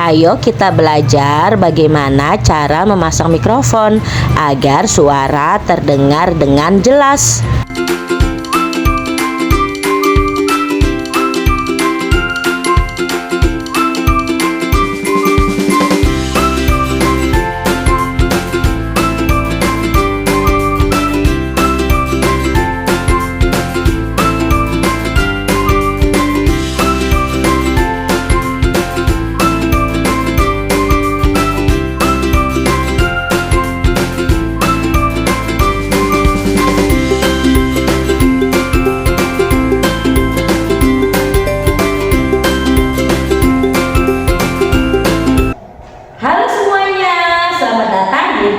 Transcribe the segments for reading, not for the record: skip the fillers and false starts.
Ayo kita belajar bagaimana cara memasang mikrofon agar suara terdengar dengan jelas.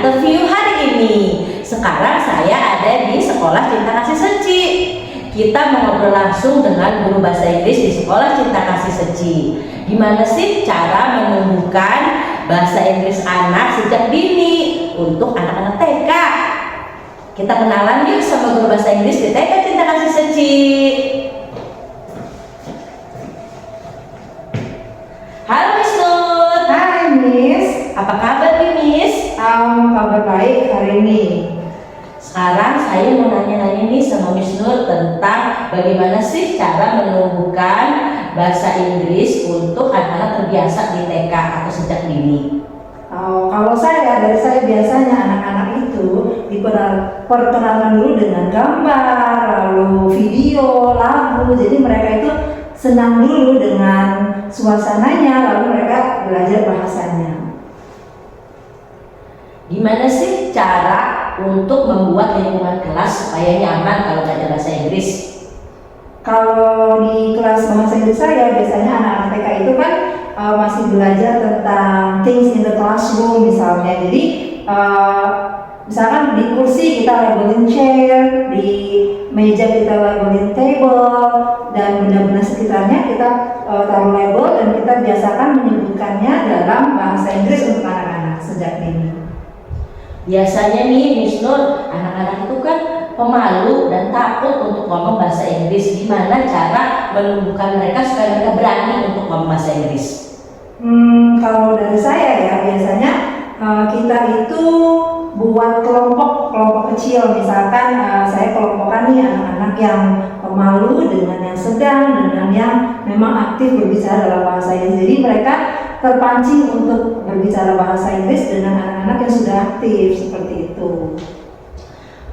Interview hari ini. Sekarang saya ada di Sekolah Cinta Kasih Seci. Kita mengobrol langsung dengan guru bahasa Inggris di Sekolah Cinta Kasih Seci. Gimana sih cara menumbuhkan bahasa Inggris anak sejak dini untuk anak-anak TK? Kita kenalan yuk sama guru bahasa Inggris di TK Cinta Kasih Seci. Halo Miss Nur. Hai Miss. Apa kabar nih Miss? Kabar baik hari ini. Sekarang saya mau nanya-nanya nih sama Miss Nur tentang bagaimana sih cara menumbuhkan bahasa Inggris untuk anak-anak terbiasa di TK atau sejak dini. Kalau dari saya biasanya anak-anak itu diperkenalkan dulu dengan gambar, lalu video, lagu. Jadi mereka itu senang dulu dengan suasananya, lalu mereka belajar bahasanya. Gimana sih cara untuk membuat lingkungan kelas supaya nyaman kalau belajar bahasa Inggris? Kalau di kelas bahasa Inggris saya biasanya anak-anak TK itu kan masih belajar tentang things in the classroom misalnya. Jadi misalkan di kursi kita labelin chair, di meja kita labelin table, dan benda-benda sekitarnya kita taruh label dan kita biasakan menyebutkannya dalam bahasa Inggris untuk anak-anak sejak dini. Biasanya nih Miss Nur, anak-anak itu kan pemalu dan takut untuk ngomong bahasa Inggris. Gimana cara menumbuhkan mereka supaya mereka berani untuk ngomong bahasa Inggris? Kalau dari saya ya biasanya kita itu buat kelompok kecil. Misalkan saya kelompokkan nih anak-anak yang pemalu dengan yang sedang dengan yang memang aktif berbicara dalam bahasa Inggris. Jadi mereka terpancing untuk berbicara bahasa Inggris dengan anak-anak yang sudah aktif seperti itu.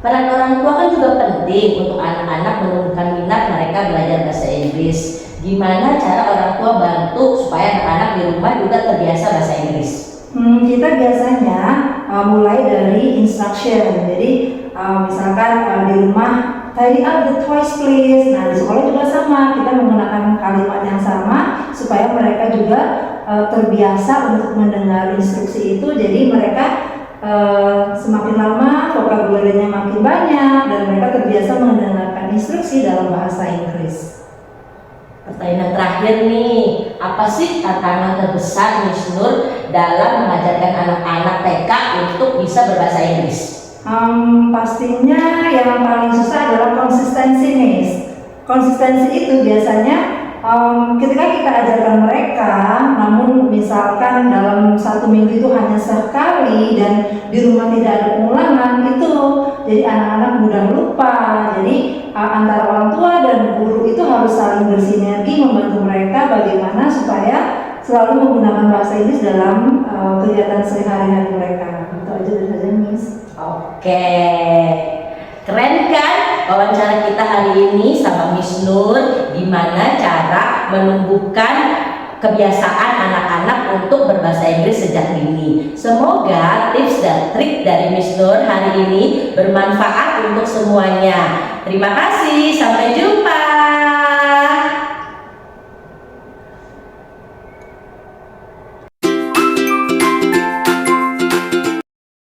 Peran orang tua kan juga penting untuk anak-anak menumbuhkan minat mereka belajar bahasa Inggris. Gimana cara orang tua bantu supaya anak-anak di rumah juga terbiasa bahasa Inggris? Kita biasanya mulai dari instruction. Jadi misalkan di rumah tidy up the toys please. Nah di sekolah juga sama, kita menggunakan kalimat yang sama supaya mereka juga terbiasa untuk mendengar instruksi itu. Jadi mereka semakin lama vocabulary-nya makin banyak dan mereka terbiasa mendengarkan instruksi dalam bahasa Inggris. Pertanyaan terakhir nih, apa sih tantangan terbesar Miss Nur dalam mengajarkan anak-anak TK untuk bisa berbahasa Inggris? Pastinya yang paling susah adalah konsistensi, Miss. Konsistensi itu biasanya ketika kita ajarkan mereka, namun misalkan dalam 1 minggu itu hanya sekali dan di rumah tidak ada pengulangan, itu jadi anak-anak mudah lupa. Jadi antara orang tua dan guru itu harus saling bersinergi membantu mereka bagaimana supaya selalu menggunakan bahasa Inggris dalam kegiatan sehari-hari mereka. Itu aja dari saya, Miss. Oke, keren kan wawancara kita hari ini sama Miss Nur, gimana cara menumbuhkan kebiasaan anak-anak untuk berbahasa Inggris sejak dini. Semoga tips dan trik dari Miss Nur hari ini bermanfaat untuk semuanya. Terima kasih, sampai jumpa.